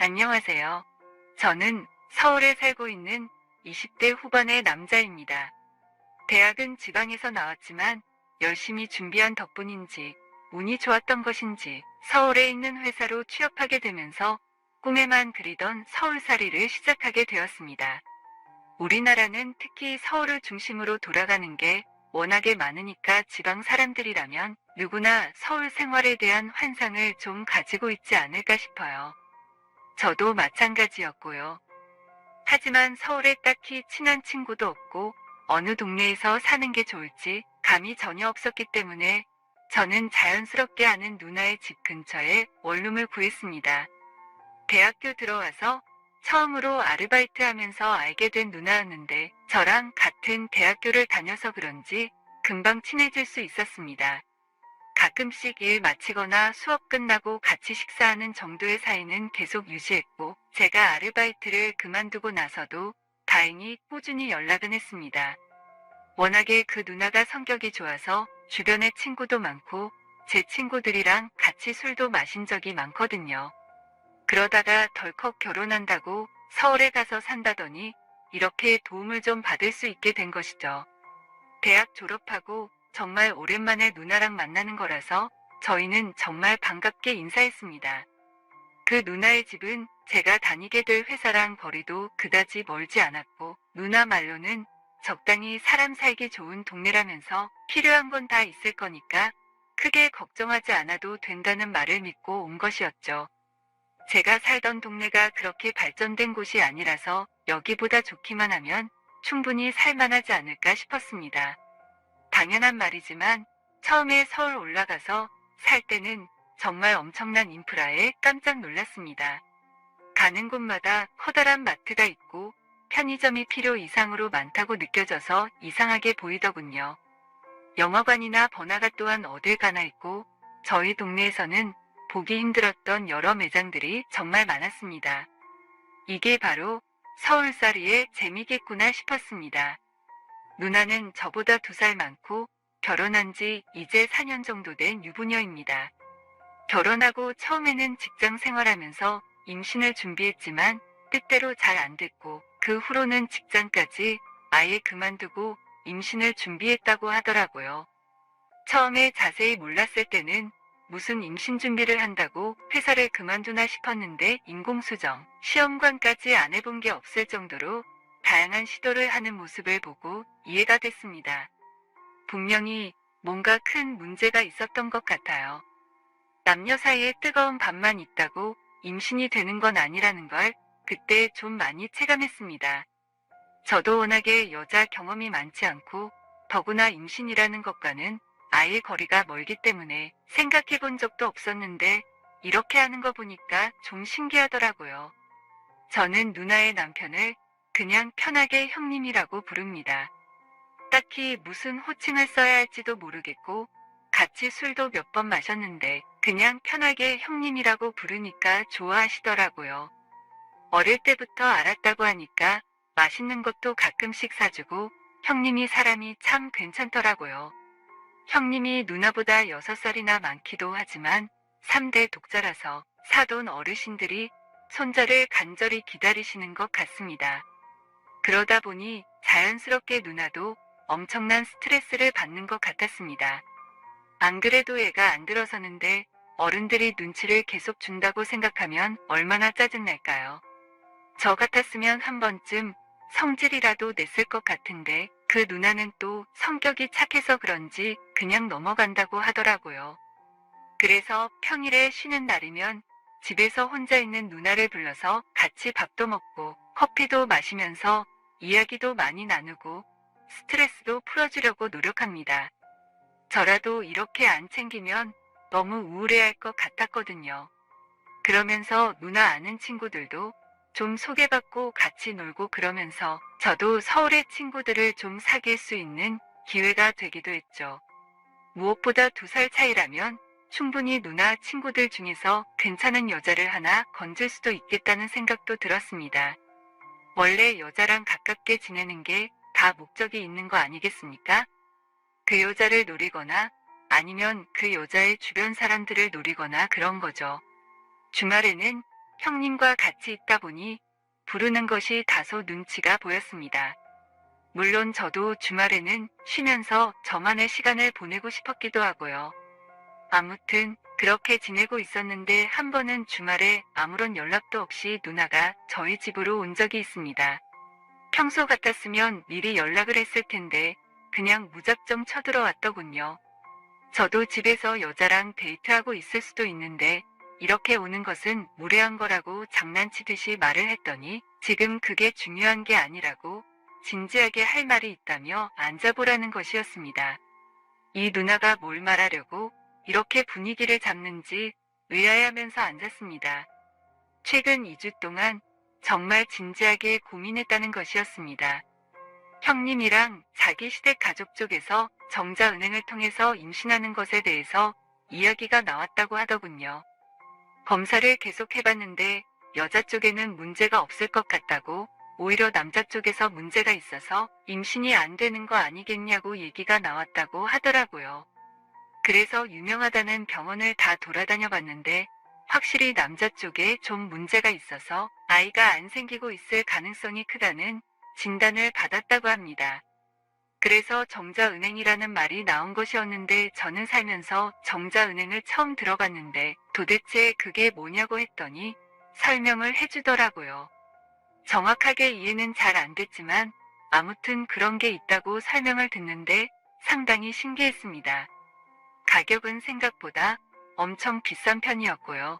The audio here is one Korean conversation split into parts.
안녕하세요. 저는 서울에 살고 있는 20대 후반의 남자입니다. 대학은 지방에서 나왔지만 열심히 준비한 덕분인지 운이 좋았던 것인지 서울에 있는 회사로 취업하게 되면서 꿈에만 그리던 서울살이를 시작하게 되었습니다. 우리나라는 특히 서울을 중심으로 돌아가는 게 워낙에 많으니까 지방 사람들이라면 누구나 서울 생활에 대한 환상을 좀 가지고 있지 않을까 싶어요. 저도 마찬가지였고요. 하지만 서울에 딱히 친한 친구도 없고 어느 동네에서 사는 게 좋을지 감이 전혀 없었기 때문에 저는 자연스럽게 아는 누나의 집 근처에 원룸을 구했습니다. 대학교 들어와서 처음으로 아르바이트 하면서 알게 된 누나였는데 저랑 같은 대학교를 다녀서 그런지 금방 친해질 수 있었습니다. 가끔씩 일 마치거나 수업 끝나고 같이 식사하는 정도의 사이는 계속 유지했고, 제가 아르바이트를 그만두고 나서도 다행히 꾸준히 연락은 했습니다. 워낙에 그 누나가 성격이 좋아서 주변에 친구도 많고, 제 친구들이랑 같이 술도 마신 적이 많거든요. 그러다가 덜컥 결혼한다고 서울에 가서 산다더니 이렇게 도움을 좀 받을 수 있게 된 것이죠. 대학 졸업하고 정말 오랜만에 누나랑 만나는 거라서 저희는 정말 반갑게 인사했습니다. 그 누나의 집은 제가 다니게 될 회사랑 거리도 그다지 멀지 않았고 누나 말로는 적당히 사람 살기 좋은 동네라면서 필요한 건 다 있을 거니까 크게 걱정하지 않아도 된다는 말을 믿고 온 것이었죠. 제가 살던 동네가 그렇게 발전된 곳이 아니라서 여기보다 좋기만 하면 충분히 살만하지 않을까 싶었습니다. 당연한 말이지만 처음에 서울 올라가서 살 때는 정말 엄청난 인프라에 깜짝 놀랐습니다. 가는 곳마다 커다란 마트가 있고 편의점이 필요 이상으로 많다고 느껴져서 이상하게 보이더군요. 영화관이나 번화가 또한 어딜 가나 있고 저희 동네에서는 보기 힘들었던 여러 매장들이 정말 많았습니다. 이게 바로 서울살이의 재미겠구나 싶었습니다. 누나는 저보다 2살 많고 결혼한 지 이제 4년 정도 된 유부녀입니다. 결혼하고 처음에는 직장 생활하면서 임신을 준비했지만 뜻대로 잘 안 됐고 그 후로는 직장까지 아예 그만두고 임신을 준비했다고 하더라고요. 처음에 자세히 몰랐을 때는 무슨 임신 준비를 한다고 회사를 그만두나 싶었는데 인공수정, 시험관까지 안 해본 게 없을 정도로 다양한 시도를 하는 모습을 보고 이해가 됐습니다. 분명히 뭔가 큰 문제가 있었던 것 같아요. 남녀 사이에 뜨거운 밤만 있다고 임신이 되는 건 아니라는 걸 그때 좀 많이 체감했습니다. 저도 워낙에 여자 경험이 많지 않고 더구나 임신이라는 것과는 아예 거리가 멀기 때문에 생각해 본 적도 없었는데 이렇게 하는 거 보니까 좀 신기하더라고요. 저는 누나의 남편을 그냥 편하게 형님이라고 부릅니다. 딱히 무슨 호칭을 써야 할지도 모르겠고 같이 술도 몇 번 마셨는데 그냥 편하게 형님이라고 부르니까 좋아하시더라고요. 어릴 때부터 알았다고 하니까 맛있는 것도 가끔씩 사주고 형님이 사람이 참 괜찮더라고요. 형님이 누나보다 6살이나 많기도 하지만 3대 독자라서 사돈 어르신들이 손자를 간절히 기다리시는 것 같습니다. 그러다 보니 자연스럽게 누나도 엄청난 스트레스를 받는 것 같았습니다. 안 그래도 애가 안 들어서는데 어른들이 눈치를 계속 준다고 생각하면 얼마나 짜증날까요? 저 같았으면 한 번쯤 성질이라도 냈을 것 같은데 그 누나는 또 성격이 착해서 그런지 그냥 넘어간다고 하더라고요. 그래서 평일에 쉬는 날이면 집에서 혼자 있는 누나를 불러서 같이 밥도 먹고 커피도 마시면서 이야기도 많이 나누고 스트레스도 풀어주려고 노력합니다. 저라도 이렇게 안 챙기면 너무 우울해할 것 같았거든요. 그러면서 누나 아는 친구들도 좀 소개받고 같이 놀고 그러면서 저도 서울의 친구들을 좀 사귈 수 있는 기회가 되기도 했죠. 무엇보다 2살 차이라면 충분히 누나 친구들 중에서 괜찮은 여자를 하나 건질 수도 있겠다는 생각도 들었습니다. 원래 여자랑 가깝게 지내는 게 다 목적이 있는 거 아니겠습니까? 그 여자를 노리거나 아니면 그 여자의 주변 사람들을 노리거나 그런 거죠. 주말에는 형님과 같이 있다 보니 부르는 것이 다소 눈치가 보였습니다. 물론 저도 주말에는 쉬면서 저만의 시간을 보내고 싶었기도 하고요. 아무튼 그렇게 지내고 있었는데 한 번은 주말에 아무런 연락도 없이 누나가 저희 집으로 온 적이 있습니다. 평소 같았으면 미리 연락을 했을 텐데 그냥 무작정 쳐들어왔더군요. 저도 집에서 여자랑 데이트하고 있을 수도 있는데 이렇게 오는 것은 무례한 거라고 장난치듯이 말을 했더니 지금 그게 중요한 게 아니라고 진지하게 할 말이 있다며 앉아보라는 것이었습니다. 이 누나가 뭘 말하려고 이렇게 분위기를 잡는지 의아해하면서 앉았습니다. 최근 2주 동안 정말 진지하게 고민했다는 것이었습니다. 형님이랑 자기 시댁 가족 쪽에서 정자은행을 통해서 임신하는 것에 대해서 이야기가 나왔다고 하더군요. 검사를 계속 해봤는데 여자 쪽에는 문제가 없을 것 같다고, 오히려 남자 쪽에서 문제가 있어서 임신이 안 되는 거 아니겠냐고 얘기가 나왔다고 하더라고요. 그래서 유명하다는 병원을 다 돌아다녀 봤는데 확실히 남자 쪽에 좀 문제가 있어서 아이가 안 생기고 있을 가능성이 크다는 진단을 받았다고 합니다. 그래서 정자은행이라는 말이 나온 것이었는데 저는 살면서 정자은행을 처음 들어봤는데 도대체 그게 뭐냐고 했더니 설명을 해주더라고요. 정확하게 이해는 잘 안 됐지만 아무튼 그런 게 있다고 설명을 듣는데 상당히 신기했습니다. 가격은 생각보다 엄청 비싼 편이었고요.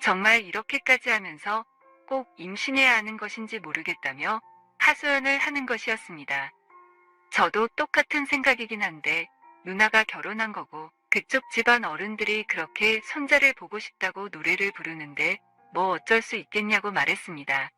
정말 이렇게까지 하면서 꼭 임신해야 하는 것인지 모르겠다며 하소연을 하는 것이었습니다. 저도 똑같은 생각이긴 한데 누나가 결혼한 거고 그쪽 집안 어른들이 그렇게 손자를 보고 싶다고 노래를 부르는데 뭐 어쩔 수 있겠냐고 말했습니다.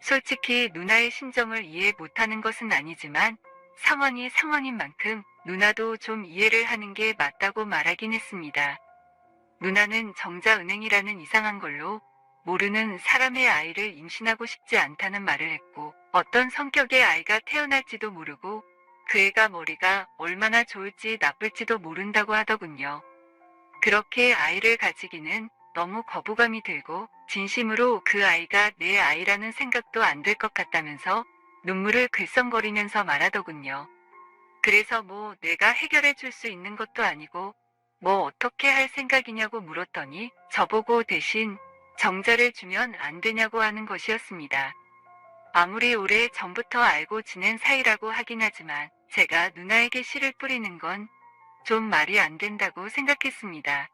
솔직히 누나의 심정을 이해 못하는 것은 아니지만 상황이 상황인 만큼 누나도 좀 이해를 하는 게 맞다고 말하긴 했습니다. 누나는 정자은행이라는 이상한 걸로 모르는 사람의 아이를 임신하고 싶지 않다는 말을 했고 어떤 성격의 아이가 태어날지도 모르고 그 애가 머리가 얼마나 좋을지 나쁠지도 모른다고 하더군요. 그렇게 아이를 가지기는 너무 거부감이 들고 진심으로 그 아이가 내 아이라는 생각도 안 들 것 같다면서 눈물을 글썽거리면서 말하더군요. 그래서 뭐 내가 해결해 줄 수 있는 것도 아니고 뭐 어떻게 할 생각이냐고 물었더니 저보고 대신 정자를 주면 안 되냐고 하는 것이었습니다. 아무리 오래 전부터 알고 지낸 사이라고 하긴 하지만 제가 누나에게 씨를 뿌리는 건 좀 말이 안 된다고 생각했습니다.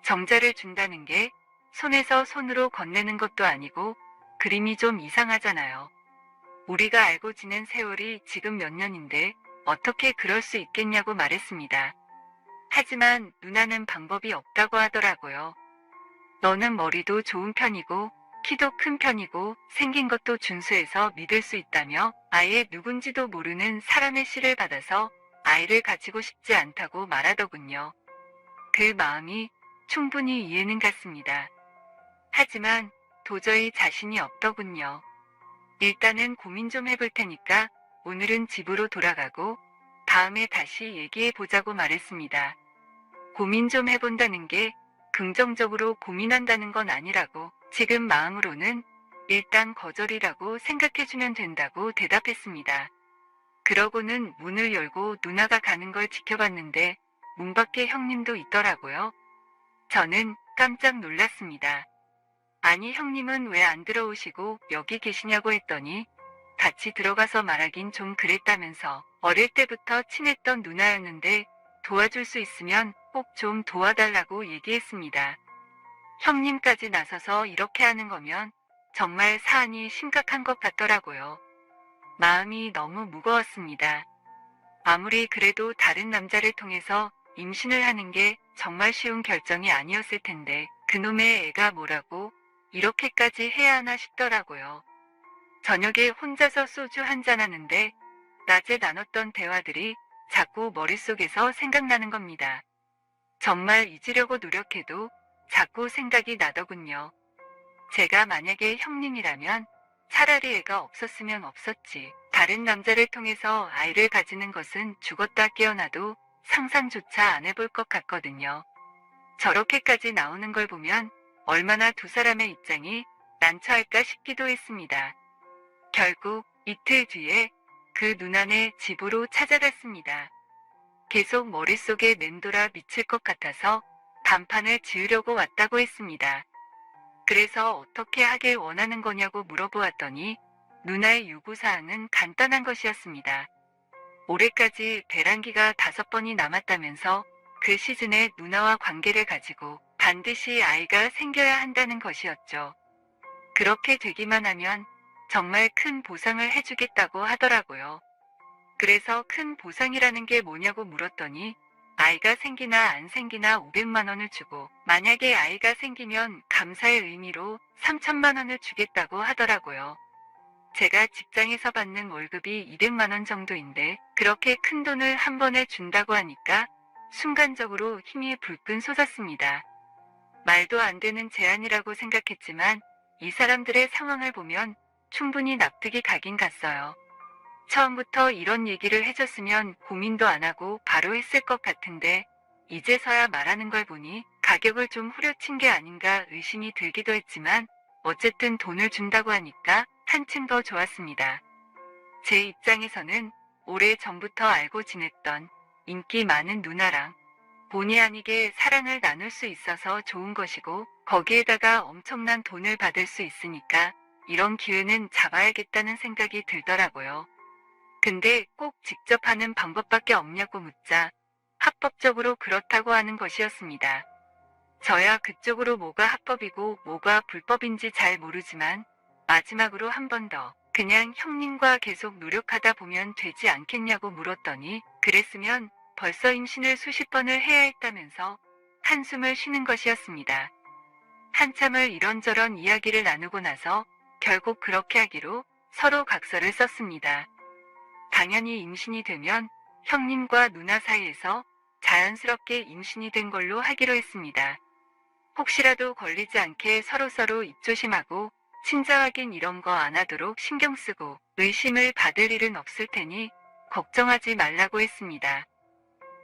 정자를 준다는 게 손에서 손으로 건네는 것도 아니고 그림이 좀 이상하잖아요. 우리가 알고 지낸 세월이 지금 몇 년인데 어떻게 그럴 수 있겠냐고 말했습니다. 하지만 누나는 방법이 없다고 하더라고요. 너는 머리도 좋은 편이고 키도 큰 편이고 생긴 것도 준수해서 믿을 수 있다며 아예 누군지도 모르는 사람의 씨를 받아서 아이를 가지고 싶지 않다고 말하더군요. 그 마음이 충분히 이해는 갔습니다. 하지만 도저히 자신이 없더군요. 일단은 고민 좀 해볼 테니까 오늘은 집으로 돌아가고 다음에 다시 얘기해 보자고 말했습니다. 고민 좀 해본다는 게 긍정적으로 고민한다는 건 아니라고 지금 마음으로는 일단 거절이라고 생각해주면 된다고 대답했습니다. 그러고는 문을 열고 누나가 가는 걸 지켜봤는데 문 밖에 형님도 있더라고요. 저는 깜짝 놀랐습니다. 아니 형님은 왜 안 들어오시고 여기 계시냐고 했더니 같이 들어가서 말하긴 좀 그랬다면서 어릴 때부터 친했던 누나였는데 도와줄 수 있으면 꼭 좀 도와달라고 얘기했습니다. 형님까지 나서서 이렇게 하는 거면 정말 사안이 심각한 것 같더라고요. 마음이 너무 무거웠습니다. 아무리 그래도 다른 남자를 통해서 임신을 하는 게 정말 쉬운 결정이 아니었을 텐데 그놈의 애가 뭐라고 이렇게까지 해야 하나 싶더라고요. 저녁에 혼자서 소주 한잔 하는데 낮에 나눴던 대화들이 자꾸 머릿속에서 생각나는 겁니다. 정말 잊으려고 노력해도 자꾸 생각이 나더군요. 제가 만약에 형님이라면 차라리 애가 없었으면 없었지. 다른 남자를 통해서 아이를 가지는 것은 죽었다 깨어나도 상상조차 안 해볼 것 같거든요. 저렇게까지 나오는 걸 보면 얼마나 두 사람의 입장이 난처할까 싶기도 했습니다. 결국 이틀 뒤에 그 누나네 집으로 찾아갔습니다. 계속 머릿속에 맴돌아 미칠 것 같아서 단판을 지으려고 왔다고 했습니다. 그래서 어떻게 하길 원하는 거냐고 물어보았더니 누나의 요구사항은 간단한 것이었습니다. 올해까지 배란기가 5번이 남았다면서 그 시즌에 누나와 관계를 가지고 반드시 아이가 생겨야 한다는 것이었죠. 그렇게 되기만 하면 정말 큰 보상을 해주겠다고 하더라고요. 그래서 큰 보상이라는 게 뭐냐고 물었더니 아이가 생기나 안 생기나 500만 원을 주고 만약에 아이가 생기면 감사의 의미로 3천만 원을 주겠다고 하더라고요. 제가 직장에서 받는 월급이 200만 원 정도인데 그렇게 큰 돈을 한 번에 준다고 하니까 순간적으로 힘이 불끈 솟았습니다. 말도 안 되는 제안이라고 생각했지만 이 사람들의 상황을 보면 충분히 납득이 가긴 갔어요. 처음부터 이런 얘기를 해줬으면 고민도 안 하고 바로 했을 것 같은데 이제서야 말하는 걸 보니 가격을 좀 후려친 게 아닌가 의심이 들기도 했지만 어쨌든 돈을 준다고 하니까 한층 더 좋았습니다. 제 입장에서는 오래 전부터 알고 지냈던 인기 많은 누나랑 본의 아니게 사랑을 나눌 수 있어서 좋은 것이고 거기에다가 엄청난 돈을 받을 수 있으니까 이런 기회는 잡아야겠다는 생각이 들더라고요. 근데 꼭 직접 하는 방법밖에 없냐고 묻자 합법적으로 그렇다고 하는 것이었습니다. 저야 그쪽으로 뭐가 합법이고 뭐가 불법인지 잘 모르지만 마지막으로 한 번 더 그냥 형님과 계속 노력하다 보면 되지 않겠냐고 물었더니 그랬으면 벌써 임신을 수십 번을 해야 했다면서 한숨을 쉬는 것이었습니다. 한참을 이런저런 이야기를 나누고 나서 결국 그렇게 하기로 서로 각서를 썼습니다. 당연히 임신이 되면 형님과 누나 사이에서 자연스럽게 임신이 된 걸로 하기로 했습니다. 혹시라도 걸리지 않게 서로서로 입조심하고 친자 확인 이런 거 안 하도록 신경 쓰고 의심을 받을 일은 없을 테니 걱정하지 말라고 했습니다.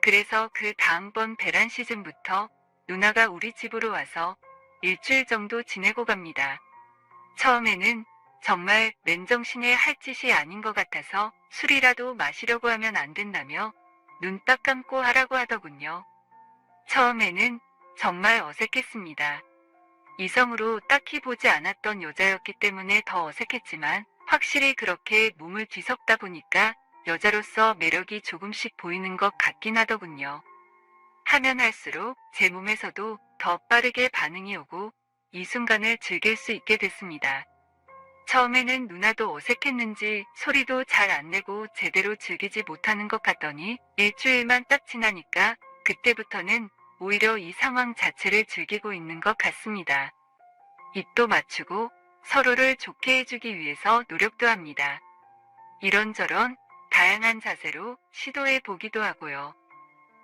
그래서 그 다음번 배란 시즌부터 누나가 우리 집으로 와서 일주일 정도 지내고 갑니다. 처음에는 정말 맨정신에 할 짓이 아닌 것 같아서 술이라도 마시려고 하면 안 된다며 눈 딱 감고 하라고 하더군요. 처음에는 정말 어색했습니다. 이성으로 딱히 보지 않았던 여자였기 때문에 더 어색했지만 확실히 그렇게 몸을 뒤섞다 보니까 여자로서 매력이 조금씩 보이는 것 같긴 하더군요. 하면 할수록 제 몸에서도 더 빠르게 반응이 오고 이 순간을 즐길 수 있게 됐습니다. 처음에는 누나도 어색했는지 소리도 잘 안 내고 제대로 즐기지 못하는 것 같더니 일주일만 딱 지나니까 그때부터는 오히려 이 상황 자체를 즐기고 있는 것 같습니다. 입도 맞추고 서로를 좋게 해주기 위해서 노력도 합니다. 이런저런 다양한 자세로 시도해 보기도 하고요.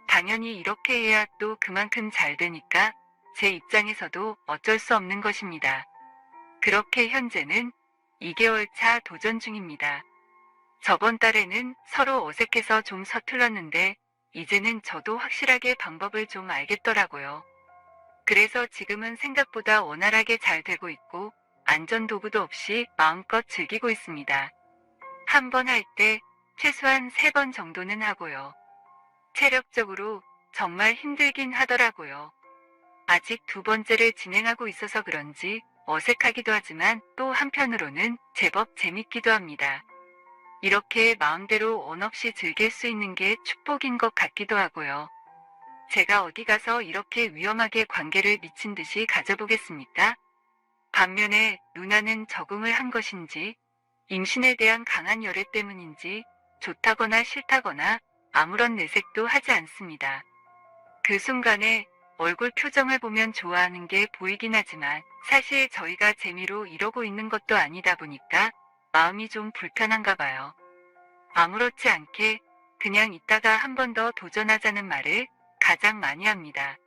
당연히 이렇게 해야 또 그만큼 잘 되니까 제 입장에서도 어쩔 수 없는 것입니다. 그렇게 현재는 2개월 차 도전 중입니다. 저번 달에는 서로 어색해서 좀 서툴렀는데 이제는 저도 확실하게 방법을 좀 알겠더라고요. 그래서 지금은 생각보다 원활하게 잘 되고 있고 안전도구도 없이 마음껏 즐기고 있습니다. 한 번 할 때 최소한 3번 정도는 하고요. 체력적으로 정말 힘들긴 하더라고요. 아직 2번째를 진행하고 있어서 그런지 어색하기도 하지만 또 한편으로는 제법 재밌기도 합니다. 이렇게 마음대로 원 없이 즐길 수 있는 게 축복인 것 같기도 하고요. 제가 어디 가서 이렇게 위험하게 관계를 미친 듯이 가져보겠습니까? 반면에 누나는 적응을 한 것인지 임신에 대한 강한 열애 때문인지 좋다거나 싫다거나 아무런 내색도 하지 않습니다. 그 순간에 얼굴 표정을 보면 좋아하는 게 보이긴 하지만 사실 저희가 재미로 이러고 있는 것도 아니다 보니까 마음이 좀 불편한가 봐요. 아무렇지 않게 그냥 이따가 한 번 더 도전하자는 말을 가장 많이 합니다.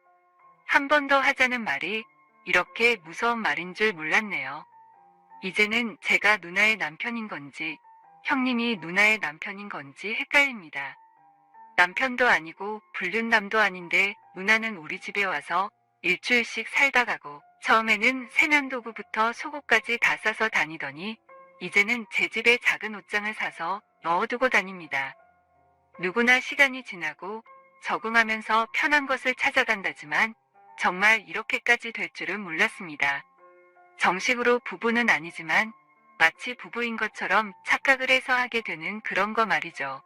한 번 더 하자는 말이 이렇게 무서운 말인 줄 몰랐네요. 이제는 제가 누나의 남편인 건지 형님이 누나의 남편인 건지 헷갈립니다. 남편도 아니고 불륜남도 아닌데 누나는 우리 집에 와서 일주일씩 살다 가고 처음에는 세면도구부터 속옷까지 다 싸서 다니더니 이제는 제 집에 작은 옷장을 사서 넣어두고 다닙니다. 누구나 시간이 지나고 적응하면서 편한 것을 찾아간다지만 정말 이렇게까지 될 줄은 몰랐습니다. 정식으로 부부는 아니지만 마치 부부인 것처럼 착각을 해서 하게 되는 그런 거 말이죠.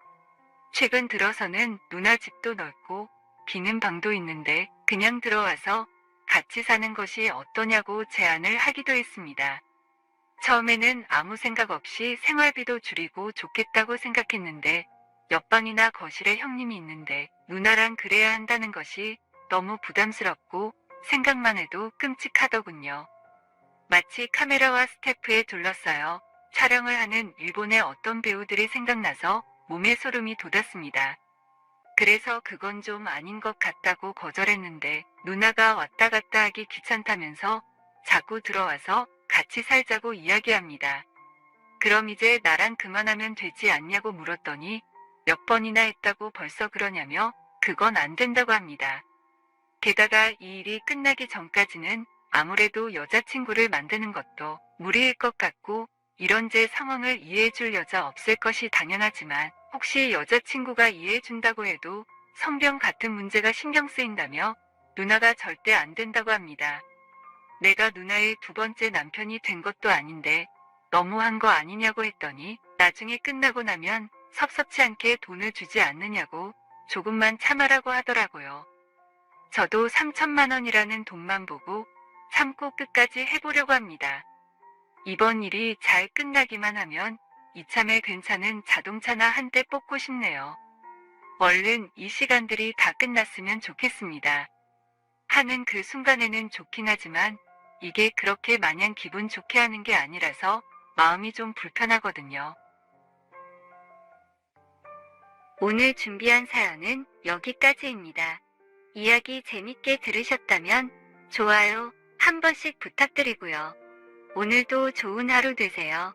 최근 들어서는 누나 집도 넓고 비는 방도 있는데 그냥 들어와서 같이 사는 것이 어떠냐고 제안을 하기도 했습니다. 처음에는 아무 생각 없이 생활비도 줄이고 좋겠다고 생각했는데 옆방이나 거실에 형님이 있는데 누나랑 그래야 한다는 것이 너무 부담스럽고 생각만 해도 끔찍하더군요. 마치 카메라와 스태프에 둘러싸여 촬영을 하는 일본의 어떤 배우들이 생각나서 몸에 소름이 돋았습니다. 그래서 그건 좀 아닌 것 같다고 거절했는데 누나가 왔다 갔다 하기 귀찮다면서 자꾸 들어와서 같이 살자고 이야기합니다. 그럼 이제 나랑 그만하면 되지 않냐고 물었더니 몇 번이나 했다고 벌써 그러냐며 그건 안 된다고 합니다. 게다가 이 일이 끝나기 전까지는 아무래도 여자친구를 만드는 것도 무리일 것 같고 이런 제 상황을 이해해줄 여자 없을 것이 당연하지만 혹시 여자친구가 이해해준다고 해도 성병 같은 문제가 신경 쓰인다며 누나가 절대 안 된다고 합니다. 내가 누나의 두 번째 남편이 된 것도 아닌데 너무한 거 아니냐고 했더니 나중에 끝나고 나면 섭섭치 않게 돈을 주지 않느냐고 조금만 참아라고 하더라고요. 저도 3천만 원이라는 돈만 보고 참고 끝까지 해보려고 합니다. 이번 일이 잘 끝나기만 하면 이참에 괜찮은 자동차나 한 대 뽑고 싶네요. 얼른 이 시간들이 다 끝났으면 좋겠습니다. 하는 그 순간에는 좋긴 하지만 이게 그렇게 마냥 기분 좋게 하는 게 아니라서 마음이 좀 불편하거든요. 오늘 준비한 사연은 여기까지입니다. 이야기 재밌게 들으셨다면 좋아요 한 번씩 부탁드리고요. 오늘도 좋은 하루 되세요.